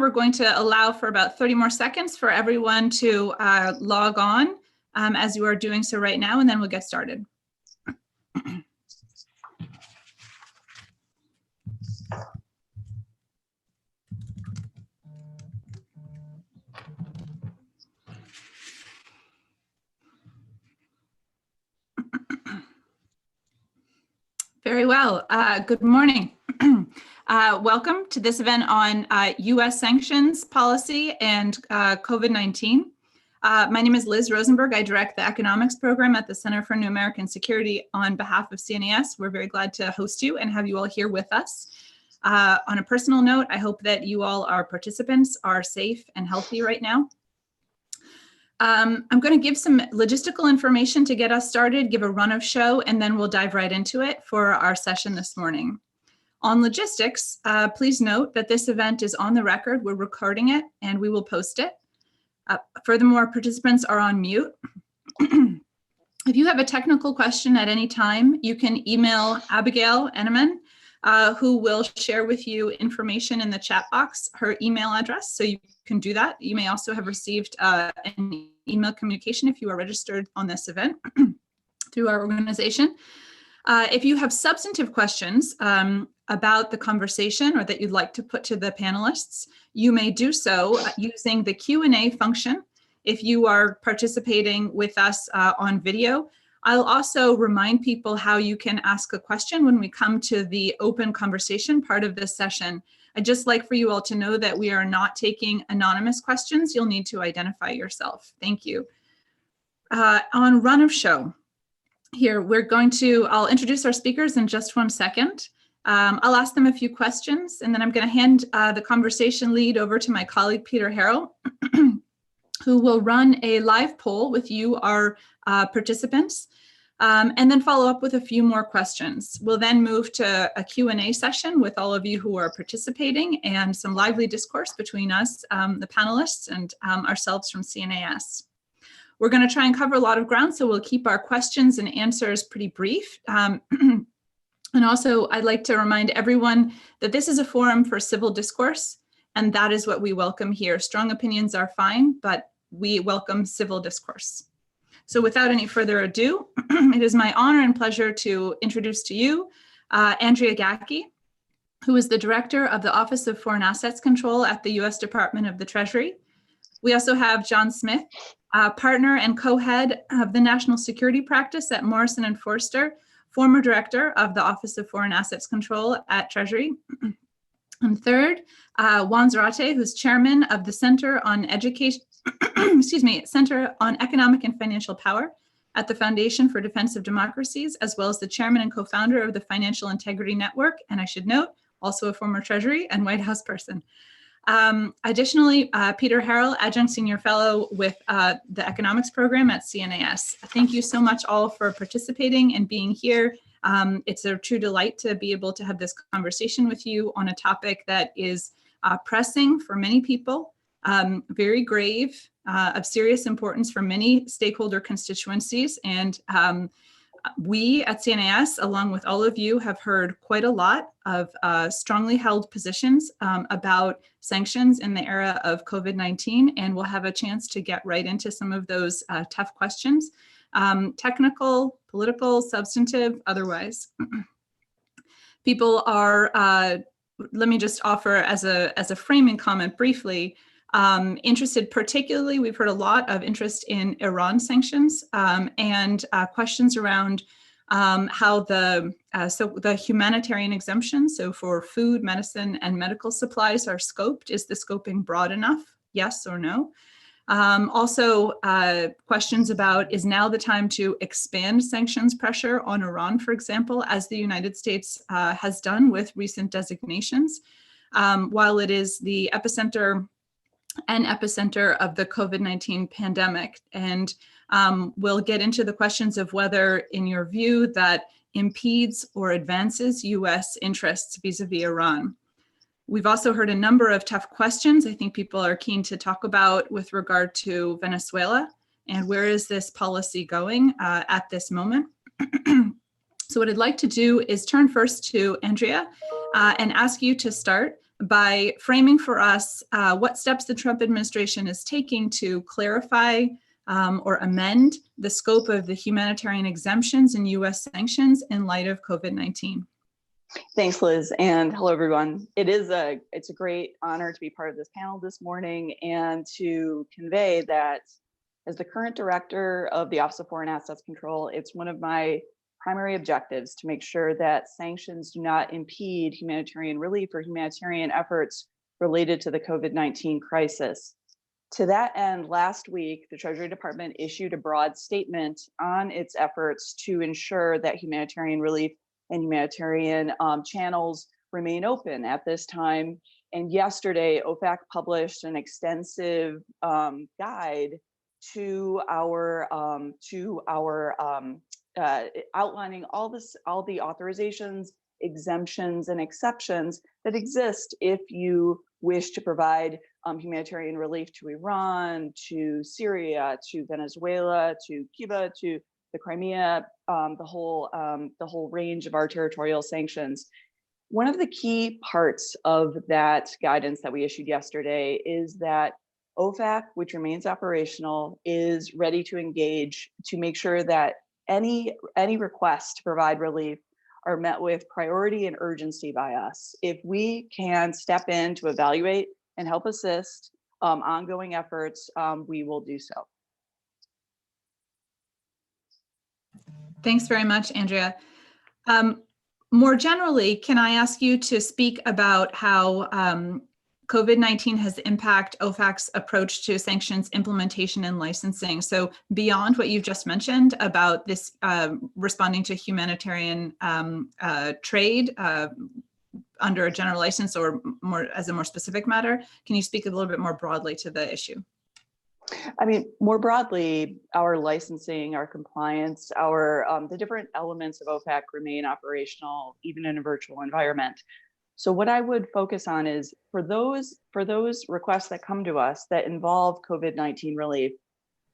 we're going to allow for about 30 more seconds for everyone to log on as you are doing so right now, and then we'll get started. Very well. Good morning. Welcome to this event on U.S. sanctions policy and COVID-19. My name is Liz Rosenberg. I direct the economics program at the Center for New American Security on behalf of CNAS. We're very glad to host you and have you all here with us. On a personal note, I hope that you all, our participants, are safe and healthy right now. I'm going to give some logistical information to get us started, give a run of show, and then we'll dive right into it for our session this morning. On logistics, please note that this event is on the record. We're recording it and we will post it. Furthermore, participants are on mute. If you have a technical question at any time, you can email Abigail Enneman, who will share with you information in the chat box, her email address, so you can do that. You may also have received an email communication if you are registered on this event through our organization. If you have substantive questions about the conversation or that you'd like to put to the panelists, you may do so using the Q&A function if you are participating with us on video. I'll also remind people how you can ask a question when we come to the open conversation part of this session. I'd just like for you all to know that we are not taking anonymous questions. You'll need to identify yourself. Thank you. On run of show, here I'll introduce our speakers in just 1 second. I'll ask them a few questions, and then I'm going to hand the conversation lead over to my colleague, Peter Harrell, who will run a live poll with you, our participants, and then follow up with a few more questions. We'll then move to a Q&A session with all of you who are participating and some lively discourse between us, the panelists, and ourselves from CNAS. We're going to try and cover a lot of ground, so we'll keep our questions and answers pretty brief. And also, I'd like to remind everyone that this is a forum for civil discourse, and that is what we welcome here. Strong opinions are fine, but we welcome civil discourse. So without any further ado, it is my honor and pleasure to introduce to you Andrea Gacki, who is the director of the Office of Foreign Assets Control at the U.S. Department of the Treasury. We also have John Smith, partner and co-head of the National Security Practice at Morrison and Foerster, former director of the Office of Foreign Assets Control at Treasury. And third, Juan Zarate, who's chairman of the Center on Education, Center on Economic and Financial Power at the Foundation for Defense of Democracies, as well as the chairman and co-founder of the Financial Integrity Network. And I should note, also a former Treasury and White House person. Additionally, Peter Harrell, adjunct senior fellow with the economics program at CNAS. Thank you so much all for participating and being here. It's a true delight to be able to have this conversation with you on a topic that is pressing for many people, very grave, of serious importance for many stakeholder constituencies. And we at CNAS, along with all of you, have heard quite a lot of strongly held positions about sanctions in the era of COVID-19, and we'll have a chance to get right into some of those tough questions, technical, political, substantive, otherwise. People are, let me just offer as a framing comment briefly, interested particularly, we've heard a lot of interest in Iran sanctions and questions around how the humanitarian exemptions, so for food, medicine, and medical supplies are scoped. Is the scoping broad enough? Yes or no? Also, questions about, is now the time to expand sanctions pressure on Iran, for example, as the United States has done with recent designations, while it is the epicenter of the COVID-19 pandemic. And we'll get into the questions of whether, in your view, that impedes or advances U.S. interests vis-a-vis Iran. We've also heard a number of tough questions I think people are keen to talk about with regard to Venezuela and where is this policy going at this moment. So what I'd like to do is turn first to Andrea and ask you to start by framing for us what steps the Trump administration is taking to clarify or amend the scope of the humanitarian exemptions and U.S. sanctions in light of COVID-19. Thanks, Liz, and hello, everyone. It's a great honor to be part of this panel this morning and to convey that as the current director of the Office of Foreign Assets Control, it's one of my primary objectives to make sure that sanctions do not impede humanitarian relief or humanitarian efforts related to the COVID-19 crisis. To that end, last week, the Treasury Department issued a broad statement on its efforts to ensure that humanitarian relief and humanitarian channels remain open at this time. And yesterday, OFAC published an extensive guide to our outlining all the authorizations, exemptions, and exceptions that exist if you wish to provide humanitarian relief to Iran, to Syria, to Venezuela, to Cuba, to the Crimea, the whole range of our territorial sanctions. One of the key parts of that guidance that we issued yesterday is that OFAC, which remains operational, is ready to engage to make sure that any requests to provide relief are met with priority and urgency by us. If we can step in to evaluate and help assist ongoing efforts, we will do so. Thanks very much, Andrea. More generally, can I ask you to speak about how COVID-19 has impacted OFAC's approach to sanctions implementation and licensing? So beyond what you've just mentioned about this responding to humanitarian trade under a general license or more as a more specific matter, can you speak a little bit more broadly to the issue? I mean, more broadly, our licensing, our compliance, the different elements of OFAC remain operational, even in a virtual environment. So what I would focus on is for those requests that come to us that involve COVID-19 relief,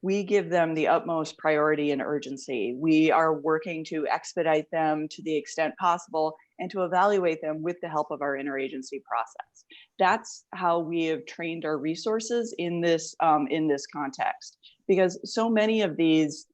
we give them the utmost priority and urgency. We are working to expedite them to the extent possible and to evaluate them with the help of our interagency process. That's how we have trained our resources in this context, because so many of these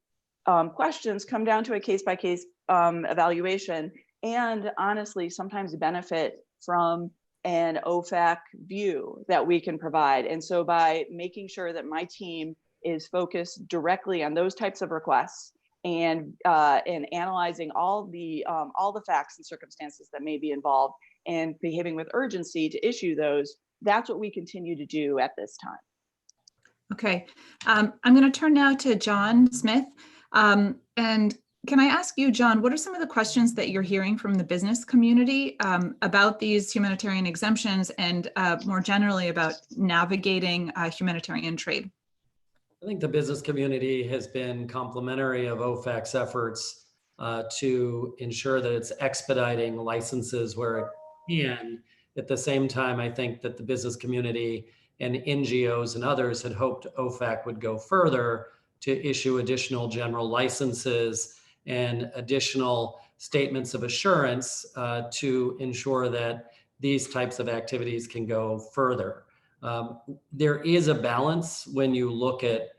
questions come down to a case-by-case evaluation, and honestly, sometimes benefit from an OFAC view that we can provide. And so by making sure that my team is focused directly on those types of requests and analyzing all the facts and circumstances that may be involved and behaving with urgency to issue those, that's what we continue to do at this time. Okay, I'm going to turn now to John Smith. And can I ask you, John, what are some of the questions that you're hearing from the business community about these humanitarian exemptions and more generally about navigating humanitarian trade? I think the business community has been complimentary of OFAC's efforts to ensure that it's expediting licenses where it can. At the same time, I think that the business community and NGOs and others had hoped OFAC would go further to issue additional general licenses and additional statements of assurance to ensure that these types of activities can go further. There is a balance when you look at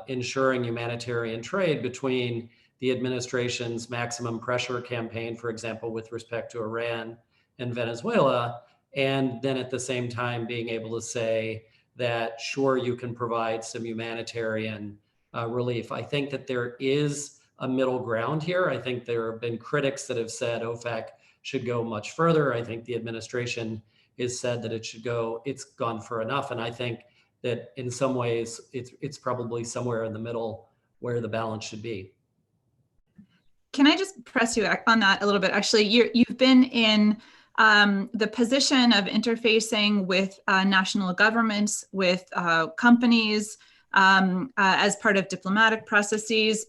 ensuring humanitarian trade between the administration's maximum pressure campaign, for example, with respect to Iran and Venezuela, and then at the same time being able to say that, sure, you can provide some humanitarian relief. I think that there is a middle ground here. I think there have been critics that have said OFAC should go much further. I think the administration has said that it's gone far enough. And I think that in some ways, it's probably somewhere in the middle where the balance should be. Can I just press you on that a little bit? Actually, you've been in the position of interfacing with national governments, with companies, as part of diplomatic processes.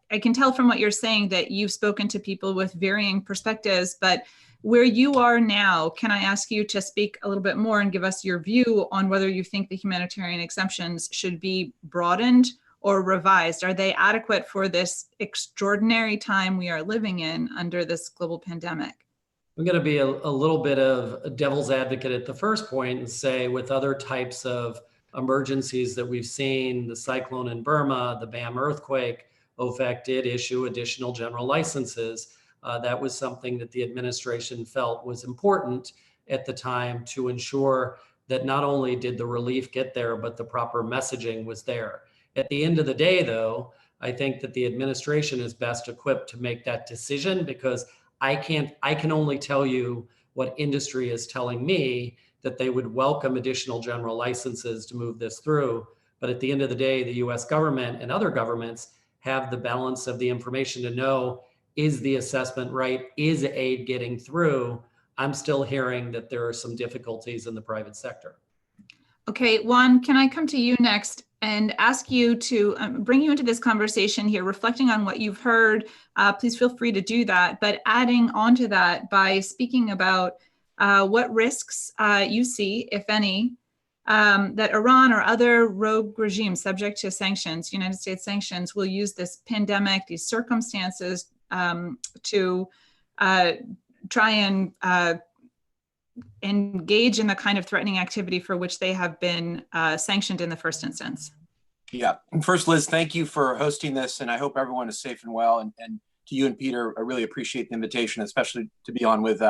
I can tell from what you're saying that you've spoken to people with varying perspectives, but where you are now, can I ask you to speak a little bit more and give us your view on whether you think the humanitarian exemptions should be broadened or revised? Are they adequate for this extraordinary time we are living in under this global pandemic? I'm going to be a little bit of a devil's advocate at the first point and say with other types of emergencies that we've seen, the cyclone in Burma, the BAM earthquake, OFAC did issue additional general licenses. That was something that the administration felt was important at the time to ensure that not only did the relief get there, but the proper messaging was there. At the end of the day, though, I think that the administration is best equipped to make that decision, because I can only tell you what industry is telling me, that they would welcome additional general licenses to move this through. But at the end of the day, the US government and other governments have the balance of the information to know, is the assessment right? Is aid getting through? I'm still hearing that there are some difficulties in the private sector. Okay, Juan, can I come to you next and ask you to bring you into this conversation here, reflecting on what you've heard? Please feel free to do that, but adding on to that by speaking about what risks you see, if any, that Iran or other rogue regimes subject to sanctions, United States sanctions, will use this pandemic, these circumstances to try and engage in the kind of threatening activity for which they have been sanctioned in the first instance. Yeah. First, Liz, thank you for hosting this, and I hope everyone is safe and well. And to you and Peter, I really appreciate the invitation, especially to be on with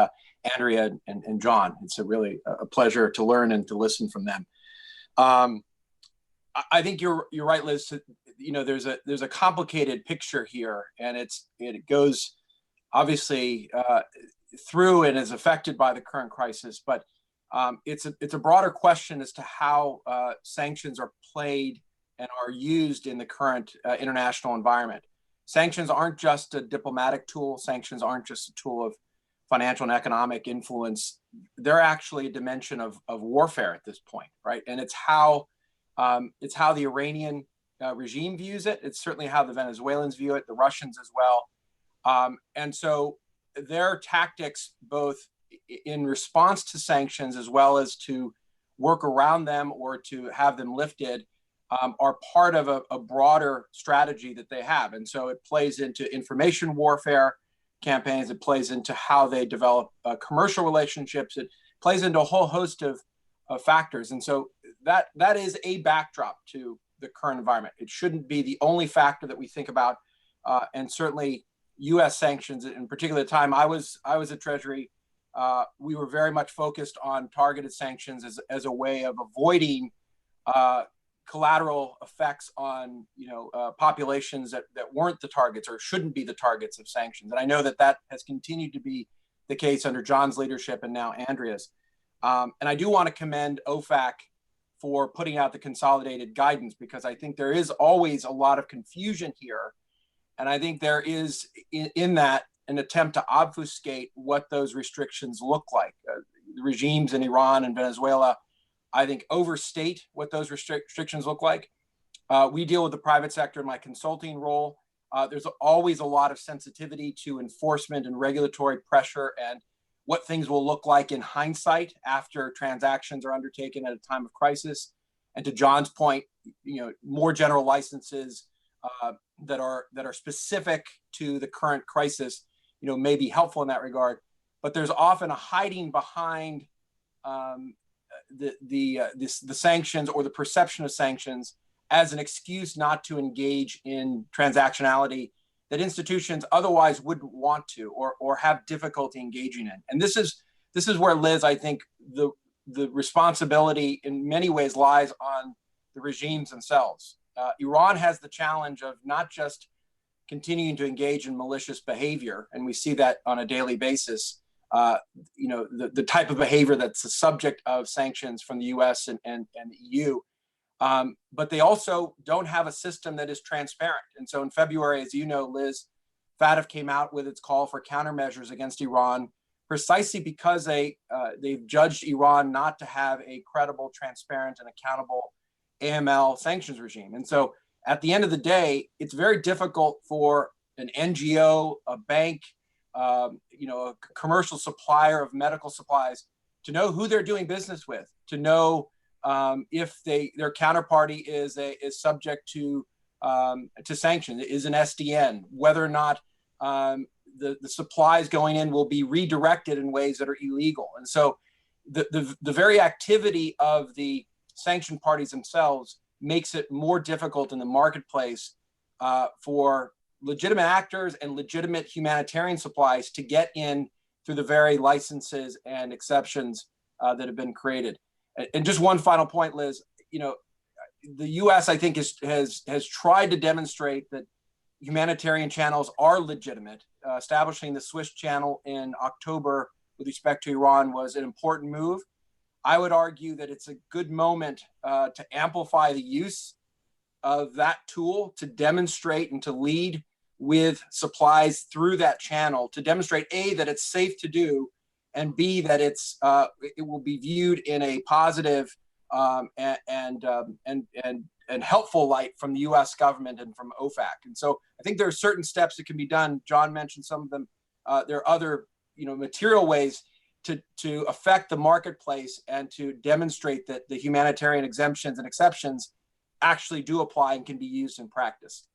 Andrea and John. It's really a pleasure to learn and to listen from them. I think you're right, Liz. There's a complicated picture here, and it goes obviously through and is affected by the current crisis, but it's a broader question as to how sanctions are played and are used in the current international environment. Sanctions aren't just a diplomatic tool. Sanctions aren't just a tool of financial and economic influence. They're actually a dimension of warfare at this point, right? And it's how the Iranian regime views it. It's certainly how the Venezuelans view it, the Russians as well. And so their tactics, both in response to sanctions as well as to work around them or to have them lifted, are part of a broader strategy that they have. And so it plays into information warfare campaigns. It plays into how they develop commercial relationships. It plays into a whole host of factors. And so that is a backdrop to the current environment. It shouldn't be the only factor that we think about. And certainly U.S. sanctions, in particular, the time I was at Treasury, we were very much focused on targeted sanctions as a way of avoiding collateral effects on populations that weren't the targets or shouldn't be the targets of sanctions. And I know that has continued to be the case under John's leadership and now Andrea's. And I do want to commend OFAC for putting out the consolidated guidance, because I think there is always a lot of confusion here. And I think there is in that an attempt to obfuscate what those restrictions look like. The regimes in Iran and Venezuela, I think, overstate what those restrictions look like. We deal with the private sector in my consulting role. There's always a lot of sensitivity to enforcement and regulatory pressure and what things will look like in hindsight after transactions are undertaken at a time of crisis. And to John's point, more general licenses that are specific to the current crisis, may be helpful in that regard. But there's often a hiding behind the sanctions or the perception of sanctions as an excuse not to engage in transactionality that institutions otherwise wouldn't want to or have difficulty engaging in. And this is where, Liz, I think the responsibility in many ways lies on the regimes themselves. Iran has the challenge of not just continuing to engage in malicious behavior, and we see that on a daily basis, the type of behavior that's the subject of sanctions from the US and the EU, but they also don't have a system that is transparent. And so in February, as you know, Liz, FATF came out with its call for countermeasures against Iran, precisely because they've judged Iran not to have a credible, transparent, and accountable AML sanctions regime. And so at the end of the day, it's very difficult for an NGO, a bank, a commercial supplier of medical supplies to know who they're doing business with, to know if their counterparty is subject to sanctions, is an SDN, whether or not the supplies going in will be redirected in ways that are illegal. And so the very activity of the sanctioned parties themselves makes it more difficult in the marketplace for legitimate actors and legitimate humanitarian supplies to get in through the very licenses and exceptions that have been created. And just one final point, Liz, the U.S. I think has tried to demonstrate that humanitarian channels are legitimate. Establishing the Swiss channel in October with respect to Iran was an important move. I would argue that it's a good moment to amplify the use of that tool to demonstrate and to lead with supplies through that channel, to demonstrate A, that it's safe to do, and B, that it will be viewed in a positive and helpful light from the U.S. government and from OFAC. And so I think there are certain steps that can be done. John mentioned some of them. There are other material ways to affect the marketplace and to demonstrate that the humanitarian exemptions and exceptions actually do apply and can be used in practice.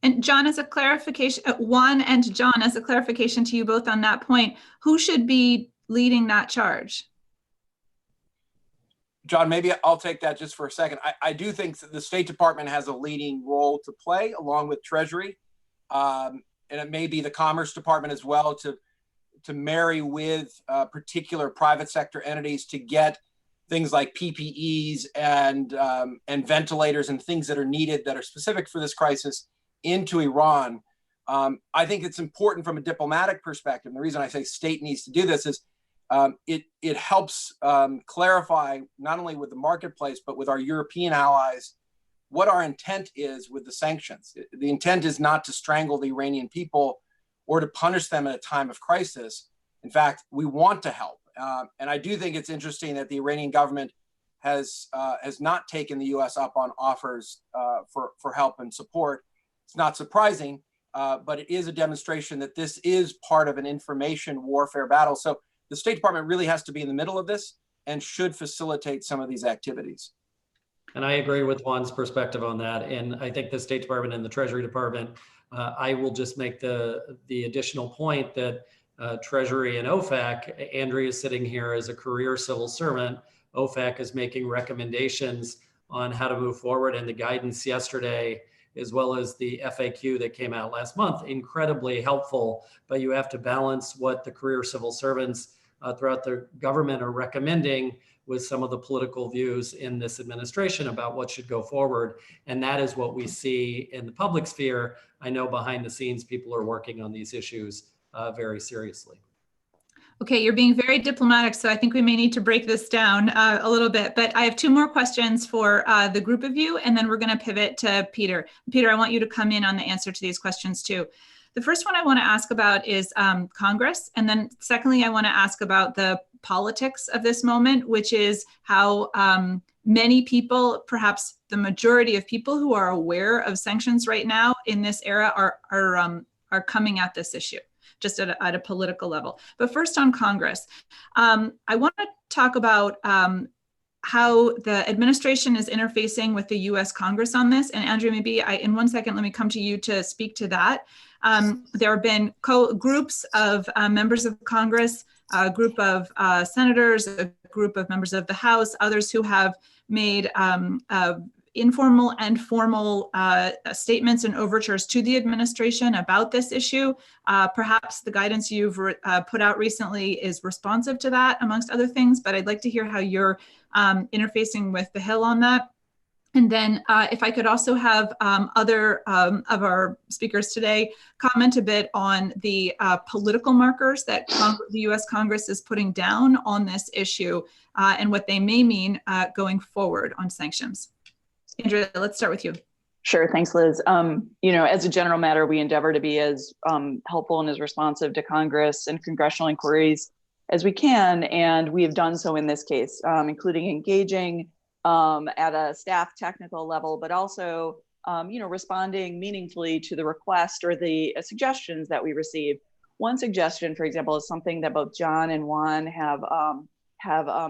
And John, as a clarification, Juan and John, as a clarification to you both on that point, who should be leading that charge? John, maybe I'll take that just for a second. I do think that the State Department has a leading role to play along with Treasury. And it may be the Commerce Department as well to marry with particular private sector entities to get things like PPEs and ventilators and things that are needed that are specific for this crisis into Iran. I think it's important from a diplomatic perspective. The reason I say state needs to do this is it helps clarify not only with the marketplace, but with our European allies, what our intent is with the sanctions. The intent is not to strangle the Iranian people or to punish them at a time of crisis. In fact, we want to help. And I do think it's interesting that the Iranian government has not taken the U.S. up on offers for help and support. It's not surprising, but it is a demonstration that this is part of an information warfare battle. So the State Department really has to be in the middle of this and should facilitate some of these activities. And I agree with Juan's perspective on that. And I think the State Department and the Treasury Department, I will just make the additional point that Treasury and OFAC, Andrea is sitting here as a career civil servant. OFAC is making recommendations on how to move forward, and the guidance yesterday, as well as the FAQ that came out last month, incredibly helpful. But you have to balance what the career civil servants throughout the government are recommending with some of the political views in this administration about what should go forward. And that is what we see in the public sphere. I know behind the scenes, people are working on these issues very seriously. Okay, you're being very diplomatic, so I think we may need to break this down a little bit. But I have two more questions for the group of you, and then we're going to pivot to Peter. Peter, I want you to come in on the answer to these questions too. The first one I want to ask about is Congress. And then secondly, I want to ask about the politics of this moment, which is how many people, perhaps the majority of people who are aware of sanctions right now in this era are coming at this issue, just at a political level. But first on Congress, I want to talk about how the administration is interfacing with the US Congress on this. And Andrea, maybe in 1 second, let me come to you to speak to that. There have been groups of members of Congress, a group of senators, a group of members of the House, others who have made informal and formal statements and overtures to the administration about this issue. Perhaps the guidance you've put out recently is responsive to that, amongst other things, but I'd like to hear how you're interfacing with the Hill on that. And then if I could also have other of our speakers today comment a bit on the political markers that the US Congress is putting down on this issue and what they may mean going forward on sanctions. Andrea, let's start with you. Sure, thanks, Liz. As a general matter, we endeavor to be as helpful and as responsive to Congress and congressional inquiries as we can, and we have done so in this case, including engaging at a staff technical level, but also, responding meaningfully to the request or the suggestions that we receive. One suggestion, for example, is something that both John and Juan have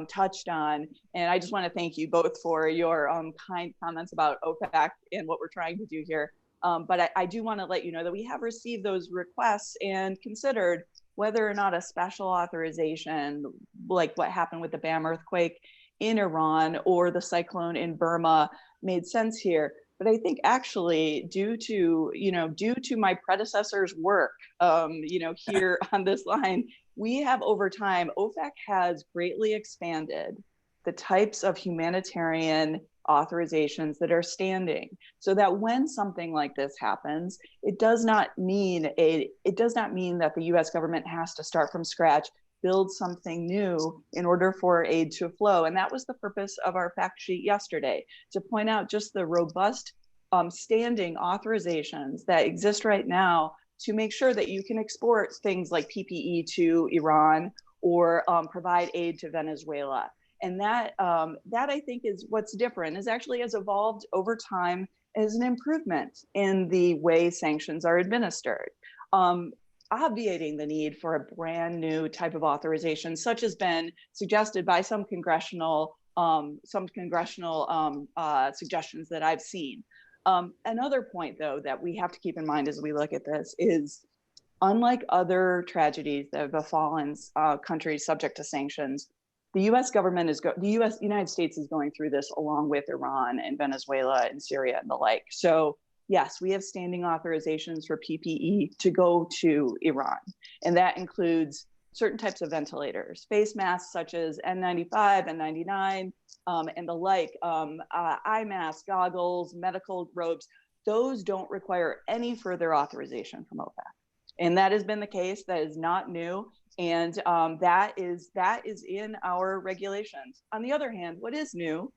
touched on, and I just want to thank you both for your kind comments about OFAC and what we're trying to do here. But I do want to let you know that we have received those requests and considered whether or not a special authorization, like what happened with the BAM earthquake in Iran or the cyclone in Burma, made sense here. But I think actually, due to my predecessor's work, here on this line, we have over time, OFAC has greatly expanded the types of humanitarian authorizations that are standing, so that when something like this happens, it does not mean that the U.S. government has to start from scratch, build something new in order for aid to flow. And that was the purpose of our fact sheet yesterday, to point out just the robust standing authorizations that exist right now to make sure that you can export things like PPE to Iran or provide aid to Venezuela. And that I think is what's different, is actually has evolved over time as an improvement in the way sanctions are administered, obviating the need for a brand new type of authorization, such has been suggested by some congressional suggestions that I've seen. Another point, though, that we have to keep in mind as we look at this is, unlike other tragedies that have befallen countries subject to sanctions, the United States is going through this along with Iran and Venezuela and Syria and the like. So yes, we have standing authorizations for PPE to go to Iran. And that includes certain types of ventilators, face masks such as N95, N99, and the like, eye masks, goggles, medical robes. Those don't require any further authorization from OFAC. And that has been the case. That is not new. And that is in our regulations. On the other hand, what is new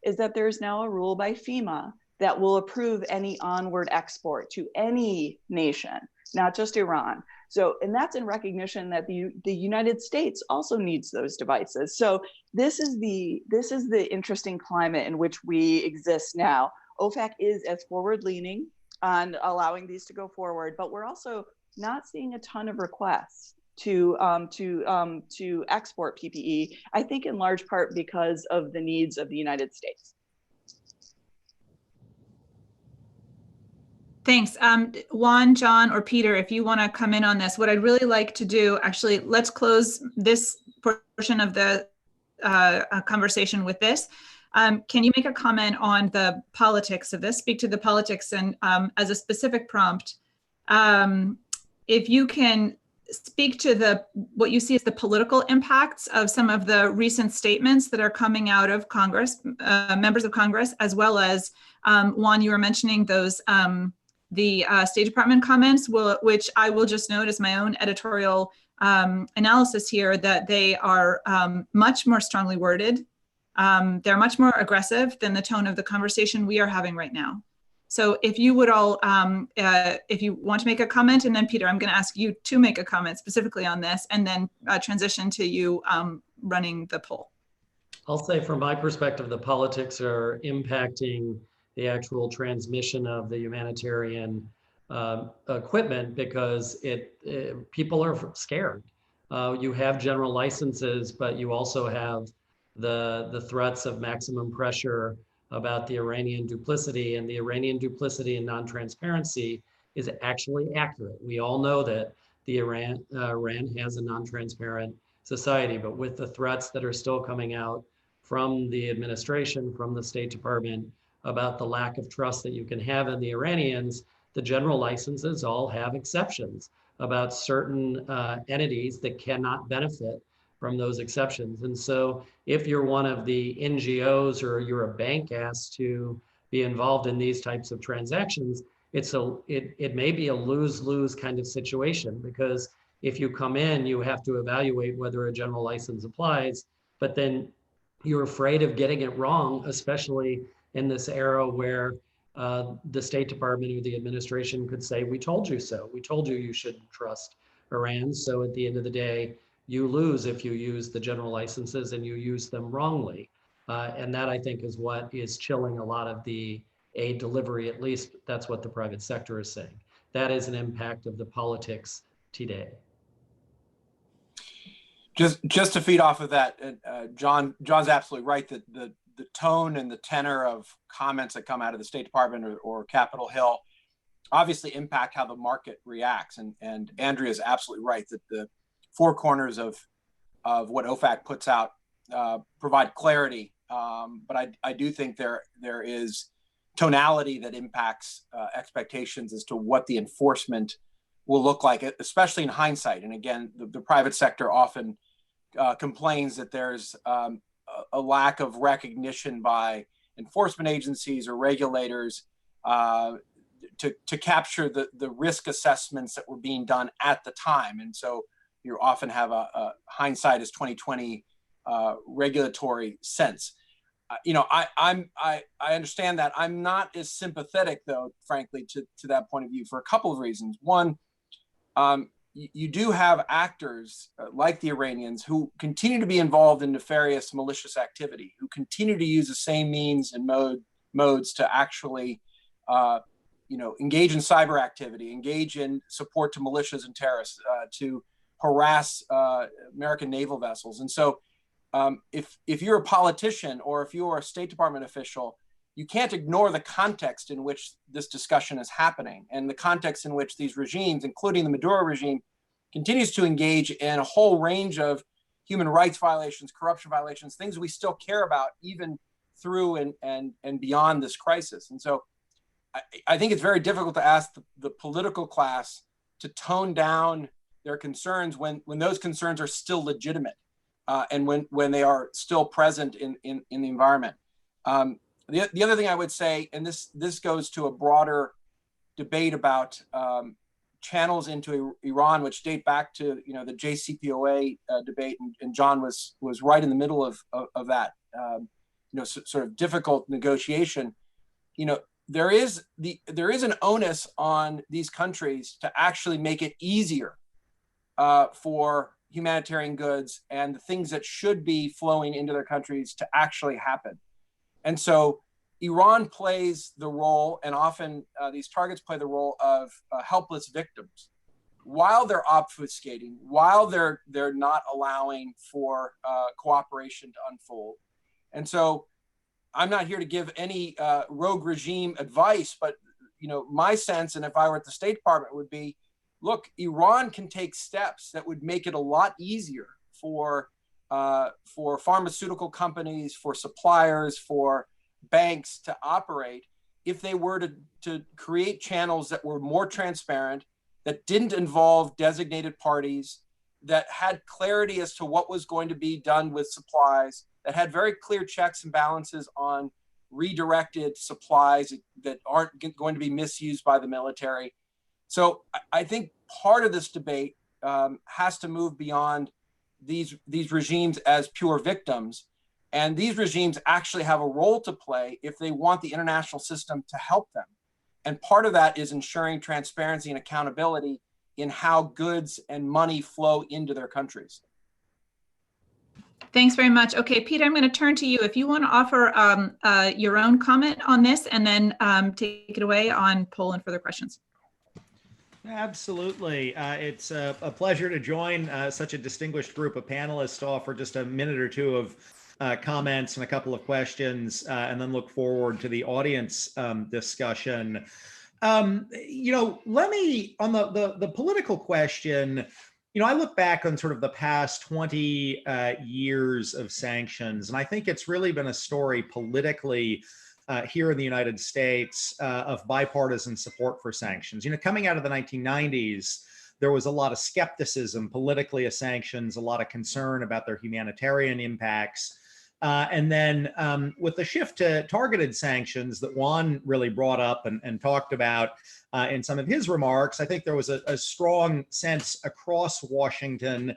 is that there's now a rule by FEMA that will approve any onward export to any nation, not just Iran. So, and that's in recognition that the United States also needs those devices. So this is the interesting climate in which we exist now. OFAC is as forward-leaning on allowing these to go forward, but we're also not seeing a ton of requests to export PPE, I think in large part because of the needs of the United States. Thanks. Juan, John, or Peter, if you want to come in on this, what I'd really like to do, actually, let's close this portion of the conversation with this. Can you make a comment on the politics of this, speak to the politics, and as a specific prompt, if you can speak to what you see as the political impacts of some of the recent statements that are coming out of Congress, members of Congress, as well as, Juan, you were mentioning those, the State Department comments, which I will just note as my own editorial analysis here, that they are much more strongly worded. They're much more aggressive than the tone of the conversation we are having right now. So if you would all, if you want to make a comment, and then Peter, I'm going to ask you to make a comment specifically on this, and then transition to you running the poll. I'll say from my perspective, the politics are impacting the actual transmission of the humanitarian equipment, because people are scared. You have general licenses, but you also have the threats of maximum pressure about the Iranian duplicity, and the Iranian duplicity and non-transparency is actually accurate. We all know that the Iran has a non-transparent society, but with the threats that are still coming out from the administration, from the State Department, about the lack of trust that you can have in the Iranians, the general licenses all have exceptions about certain entities that cannot benefit from those exceptions. And so if you're one of the NGOs or you're a bank asked to be involved in these types of transactions, it may be a lose-lose kind of situation, because if you come in, you have to evaluate whether a general license applies, but then you're afraid of getting it wrong, especially in this era where the State Department or the administration could say, we told you so. We told you shouldn't trust Iran. So at the end of the day, you lose if you use the general licenses and you use them wrongly. And that, I think, is what is chilling a lot of the aid delivery. At least that's what the private sector is saying. That is an impact of the politics today. Just to feed off of that, John's absolutely right that the tone and the tenor of comments that come out of the State Department or Capitol Hill obviously impact how the market reacts. And Andrea is absolutely right that the four corners of what OFAC puts out provide clarity. But I do think there is tonality that impacts expectations as to what the enforcement will look like, especially in hindsight. And again, the private sector often complains that there's a lack of recognition by enforcement agencies or regulators to capture the risk assessments that were being done at the time. And so you often have a hindsight is 2020 regulatory sense. I understand that. I'm not as sympathetic, though, frankly, to that point of view for a couple of reasons. One, you do have actors like the Iranians who continue to be involved in nefarious, malicious activity, who continue to use the same means and modes to actually, engage in cyber activity, engage in support to militias and terrorists, to harass American naval vessels. And so if you're a politician or if you're a State Department official, you can't ignore the context in which this discussion is happening and the context in which these regimes, including the Maduro regime, continues to engage in a whole range of human rights violations, corruption violations, things we still care about even through and beyond this crisis. And so I think it's very difficult to ask the political class to tone down their concerns when those concerns are still legitimate and when they are still present in the environment. The other thing I would say, and this goes to a broader debate about channels into Iran, which date back to the JCPOA debate, and John was right in the middle of that sort of difficult negotiation. There is an onus on these countries to actually make it easier for humanitarian goods and the things that should be flowing into their countries to actually happen. And so Iran plays the role, and often these targets play the role of helpless victims, while they're obfuscating, while they're not allowing for cooperation to unfold. And so I'm not here to give any rogue regime advice, but my sense, and if I were at the State Department, would be, look, Iran can take steps that would make it a lot easier for pharmaceutical companies, for suppliers, for banks to operate if they were to create channels that were more transparent, that didn't involve designated parties, that had clarity as to what was going to be done with supplies, that had very clear checks and balances on redirected supplies that aren't going to be misused by the military. So I think part of this debate has to move beyond these regimes as pure victims. And these regimes actually have a role to play if they want the international system to help them. And part of that is ensuring transparency and accountability in how goods and money flow into their countries. Thanks very much. Okay, Peter, I'm going to turn to you. If you want to offer your own comment on this and then take it away on poll and further questions. Absolutely. It's a pleasure to join such a distinguished group of panelists to offer just a minute or two of comments and a couple of questions, and then look forward to the audience discussion. Let me, on the political question, I look back on sort of the past 20 years of sanctions, and I think it's really been a story politically here in the United States of bipartisan support for sanctions. Coming out of the 1990s, there was a lot of skepticism politically of sanctions, a lot of concern about their humanitarian impacts. And then with the shift to targeted sanctions that Juan really brought up and talked about in some of his remarks, I think there was a strong sense across Washington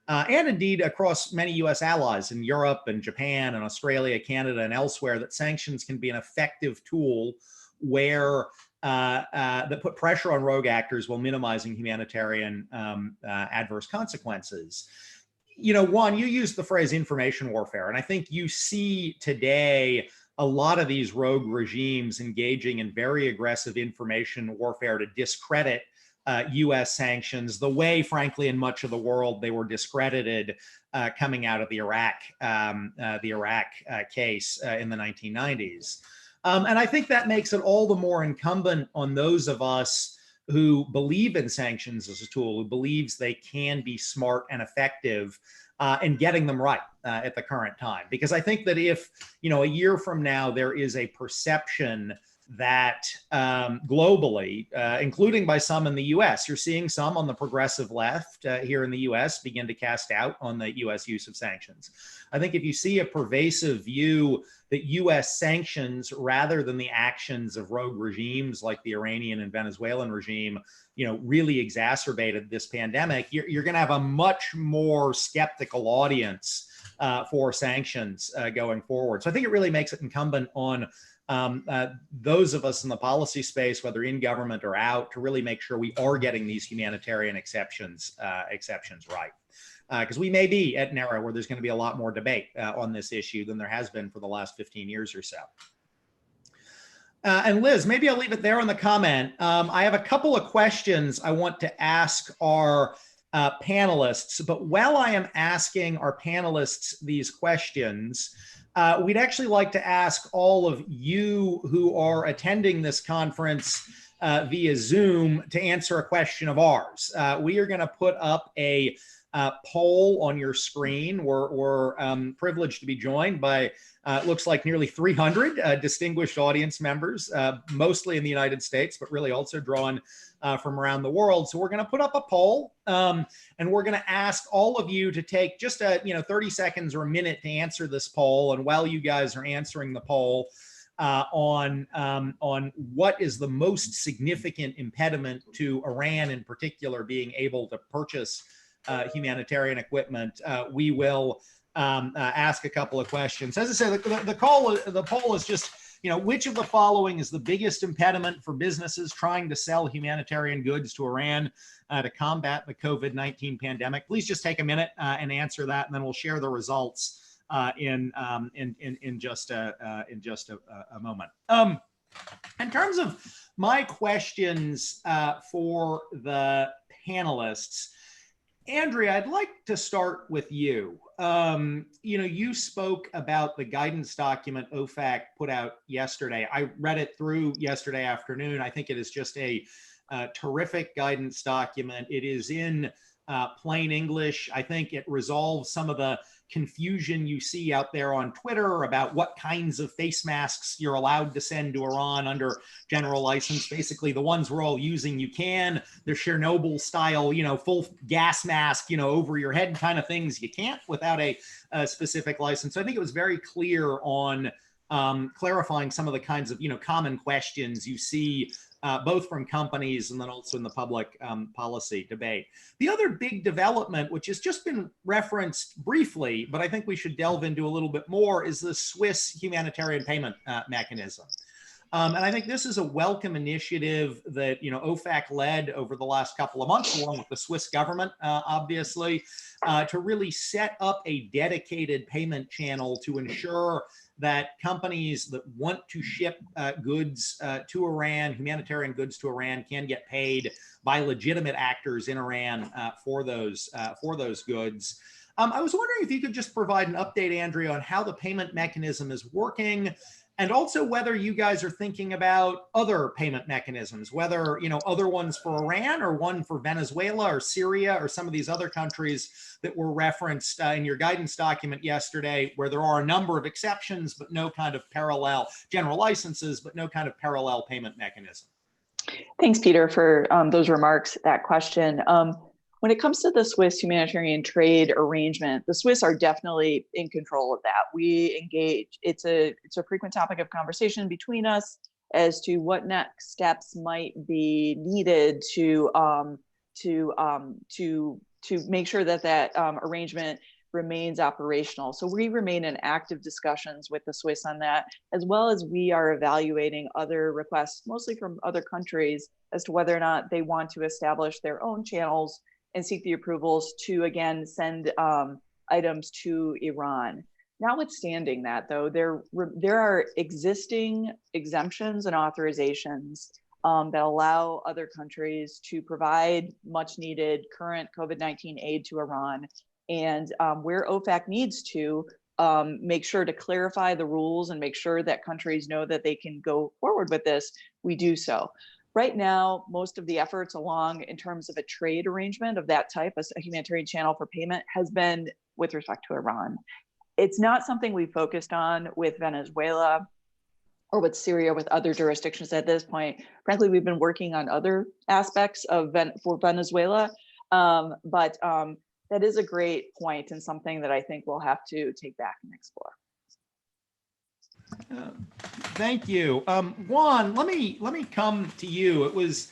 and indeed across many US allies in Europe and Japan and Australia, Canada, and elsewhere, that sanctions can be an effective tool where that put pressure on rogue actors while minimizing humanitarian adverse consequences. Juan, you used the phrase information warfare, and I think you see today a lot of these rogue regimes engaging in very aggressive information warfare to discredit US sanctions, the way, frankly, in much of the world they were discredited coming out of the Iraq case in the 1990s. And I think that makes it all the more incumbent on those of us who believe in sanctions as a tool, who believes they can be smart and effective, and getting them right at the current time. Because I think that if, a year from now, there is a perception that globally, including by some in the US, you're seeing some on the progressive left here in the US begin to cast doubt on the US use of sanctions. I think if you see a pervasive view that US sanctions, rather than the actions of rogue regimes like the Iranian and Venezuelan regime, really exacerbated this pandemic, you're going to have a much more skeptical audience for sanctions going forward. So I think it really makes it incumbent on those of us in the policy space, whether in government or out, to really make sure we are getting these humanitarian exceptions right. Because we may be at an era where there's going to be a lot more debate on this issue than there has been for the last 15 years or so. And Liz, maybe I'll leave it there on the comment. I have a couple of questions I want to ask our panelists, but while I am asking our panelists these questions, we'd actually like to ask all of you who are attending this conference via Zoom to answer a question of ours. We are going to put up a poll on your screen. We're privileged to be joined by looks like nearly 300 distinguished audience members, mostly in the United States, but really also drawn from around the world. So we're going to put up a poll, and we're going to ask all of you to take just 30 seconds or a minute to answer this poll. And while you guys are answering the poll on what is the most significant impediment to Iran in particular being able to purchase humanitarian equipment, we will ask a couple of questions. As I said, the poll is just, which of the following is the biggest impediment for businesses trying to sell humanitarian goods to Iran to combat the COVID-19 pandemic? Please just take a minute and answer that, and then we'll share the results in just a moment. In terms of my questions for the panelists, Andrea, I'd like to start with you. You spoke about the guidance document OFAC put out yesterday. I read it through yesterday afternoon. I think it is just a terrific guidance document. It is in plain English. I think it resolves some of the confusion you see out there on Twitter about what kinds of face masks you're allowed to send to Iran under general license. Basically, the ones we're all using, you can. They're Chernobyl style, full gas mask, over your head kind of things. You can't without a specific license. So I think it was very clear on clarifying some of the kinds of, common questions you see both from companies and then also in the public policy debate. The other big development, which has just been referenced briefly, but I think we should delve into a little bit more, is the Swiss humanitarian payment mechanism. And I think this is a welcome initiative that OFAC led over the last couple of months, along with the Swiss government, obviously, to really set up a dedicated payment channel to ensure that companies that want to ship goods to Iran, humanitarian goods to Iran, can get paid by legitimate actors in Iran for those goods. I was wondering if you could just provide an update, Andrea, on how the payment mechanism is working, and also whether you guys are thinking about other payment mechanisms, whether other ones for Iran or one for Venezuela or Syria or some of these other countries that were referenced in your guidance document yesterday, where there are a number of exceptions, but no kind of parallel general licenses, but no kind of parallel payment mechanism. Thanks, Peter, for those remarks, that question. When it comes to the Swiss humanitarian trade arrangement, the Swiss are definitely in control of that. We engage. It's a frequent topic of conversation between us as to what next steps might be needed to make sure that arrangement remains operational. So we remain in active discussions with the Swiss on that, as well as we are evaluating other requests, mostly from other countries, as to whether or not they want to establish their own channels and seek the approvals to, again, send items to Iran. Notwithstanding that, though, there are existing exemptions and authorizations that allow other countries to provide much needed current COVID-19 aid to Iran. And where OFAC needs to, make sure to clarify the rules and make sure that countries know that they can go forward with this, we do so. Right now, most of the efforts along in terms of a trade arrangement of that type, a humanitarian channel for payment, has been with respect to Iran. It's not something we focused on with Venezuela or with Syria, with other jurisdictions at this point. Frankly, we've been working on other aspects of for Venezuela, but that is a great point and something that I think we'll have to take back and explore. Thank you. Juan, let me come to you. It was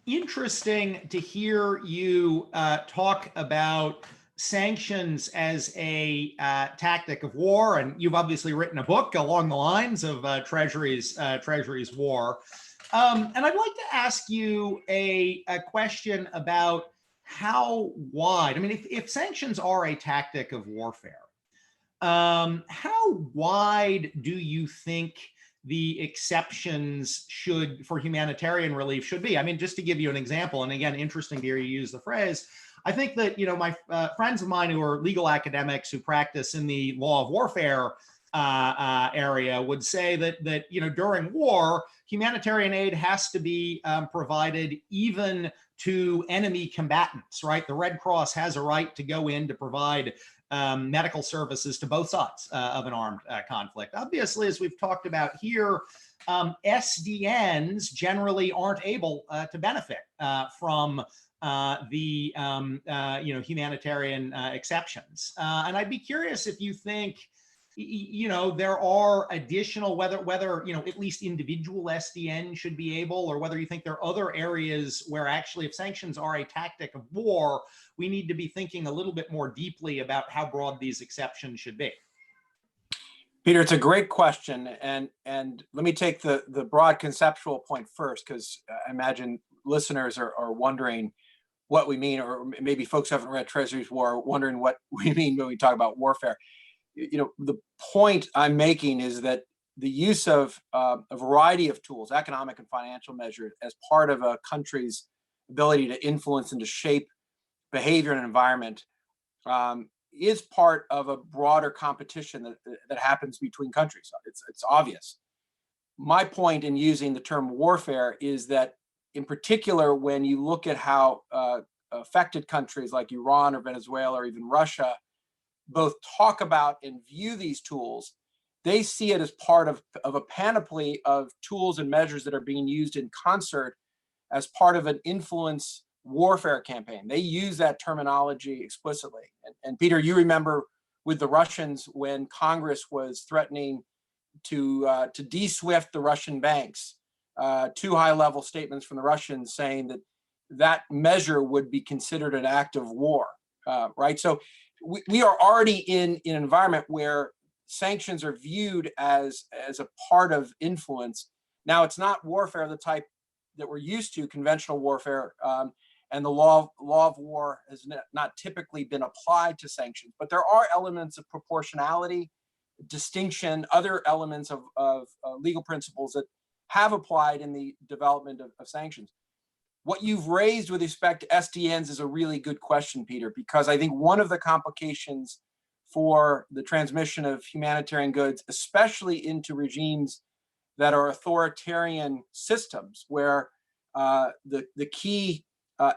interesting to hear you talk about sanctions as a tactic of war, and you've obviously written a book along the lines of Treasury's war. And I'd like to ask you a question about how wide, I mean, if sanctions are a tactic of warfare, how wide do you think the exceptions for humanitarian relief should be? I mean, just to give you an example, and again, interesting to hear you use the phrase, I think that, my friends of mine who are legal academics who practice in the law of warfare area would say that during war, humanitarian aid has to be provided even to enemy combatants, right? The Red Cross has a right to go in to provide medical services to both sides of an armed conflict. Obviously, as we've talked about here, SDNs generally aren't able to benefit from the humanitarian exceptions. And I'd be curious if you think, there are additional, whether at least individual SDN should be able, or whether you think there are other areas where actually, if sanctions are a tactic of war, we need to be thinking a little bit more deeply about how broad these exceptions should be. Peter, it's a great question, and let me take the broad conceptual point first, because I imagine listeners are wondering what we mean, or maybe folks who haven't read Treasury's War are wondering what we mean when we talk about warfare. The point I'm making is that the use of a variety of tools, economic and financial measures, as part of a country's ability to influence and to shape behavior and environment is part of a broader competition that happens between countries. It's obvious. My point in using the term warfare is that, in particular, when you look at how affected countries like Iran or Venezuela or even Russia both talk about and view these tools, they see it as part of a panoply of tools and measures that are being used in concert as part of an influence warfare campaign. They use that terminology explicitly. And Peter, you remember with the Russians when Congress was threatening to de-SWIFT the Russian banks, two high-level statements from the Russians saying that measure would be considered an act of war, right? So we are already in an environment where sanctions are viewed as a part of influence. Now, it's not warfare of the type that we're used to, conventional warfare, and the law of war has not typically been applied to sanctions, but there are elements of proportionality, distinction, other elements of legal principles that have applied in the development of sanctions. What you've raised with respect to SDNs is a really good question, Peter, because I think one of the complications for the transmission of humanitarian goods, especially into regimes that are authoritarian systems, where the key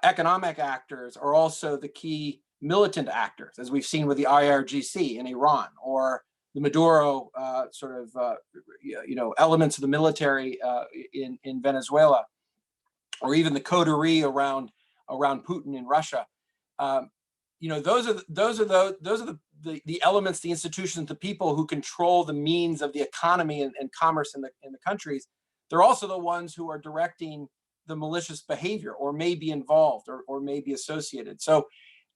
economic actors are also the key militant actors, as we've seen with the IRGC in Iran, or the Maduro elements of the military in Venezuela, or even the coterie around Putin in Russia. Those are the elements, the institutions, the people who control the means of the economy and commerce in the countries. They're also the ones who are directing the malicious behavior, or may be involved, or may be associated. So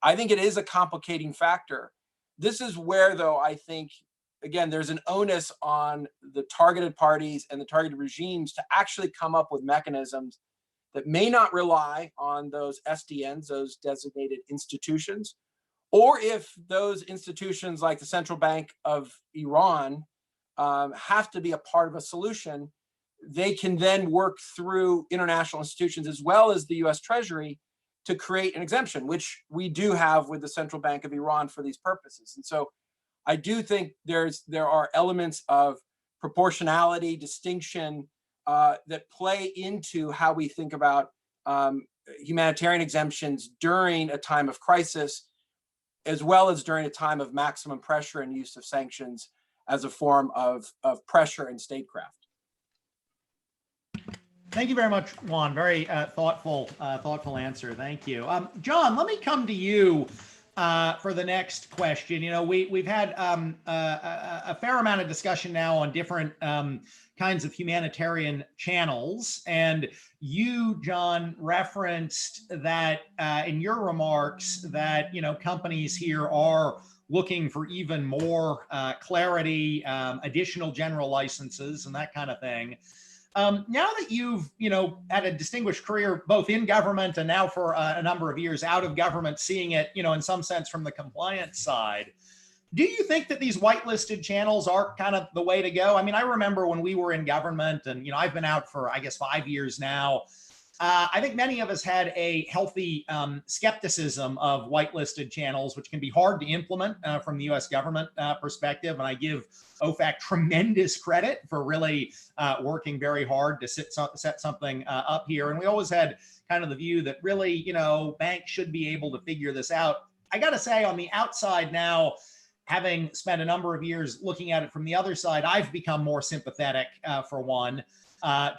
I think it is a complicating factor. This is where, though, I think, again, there's an onus on the targeted parties and the targeted regimes to actually come up with mechanisms that may not rely on those SDNs, those designated institutions, or if those institutions like the Central Bank of Iran have to be a part of a solution, they can then work through international institutions as well as the US Treasury to create an exemption, which we do have with the Central Bank of Iran for these purposes. And so I do think there are elements of proportionality, distinction that play into how we think about humanitarian exemptions during a time of crisis, as well as during a time of maximum pressure and use of sanctions as a form of pressure and statecraft. Thank you very much, Juan. Very thoughtful answer. Thank you. John, let me come to you for the next question. You know, we've had a fair amount of discussion now on different kinds of humanitarian channels, and you, John, referenced that in your remarks that, you know, companies here are looking for even more clarity, additional general licenses, and that kind of thing. Now that you've, you know, had a distinguished career both in government and now for a number of years out of government, seeing it, you know, in some sense from the compliance side, do you think that these whitelisted channels are kind of the way to go? I mean, I remember when we were in government, and, you know, I've been out for, I guess, 5 years now. I think many of us had a healthy skepticism of whitelisted channels, which can be hard to implement from the US government perspective. And I give OFAC tremendous credit for really working very hard to set something up here. And we always had kind of the view that really, you know, banks should be able to figure this out. I got to say, on the outside now, having spent a number of years looking at it from the other side, I've become more sympathetic, for one,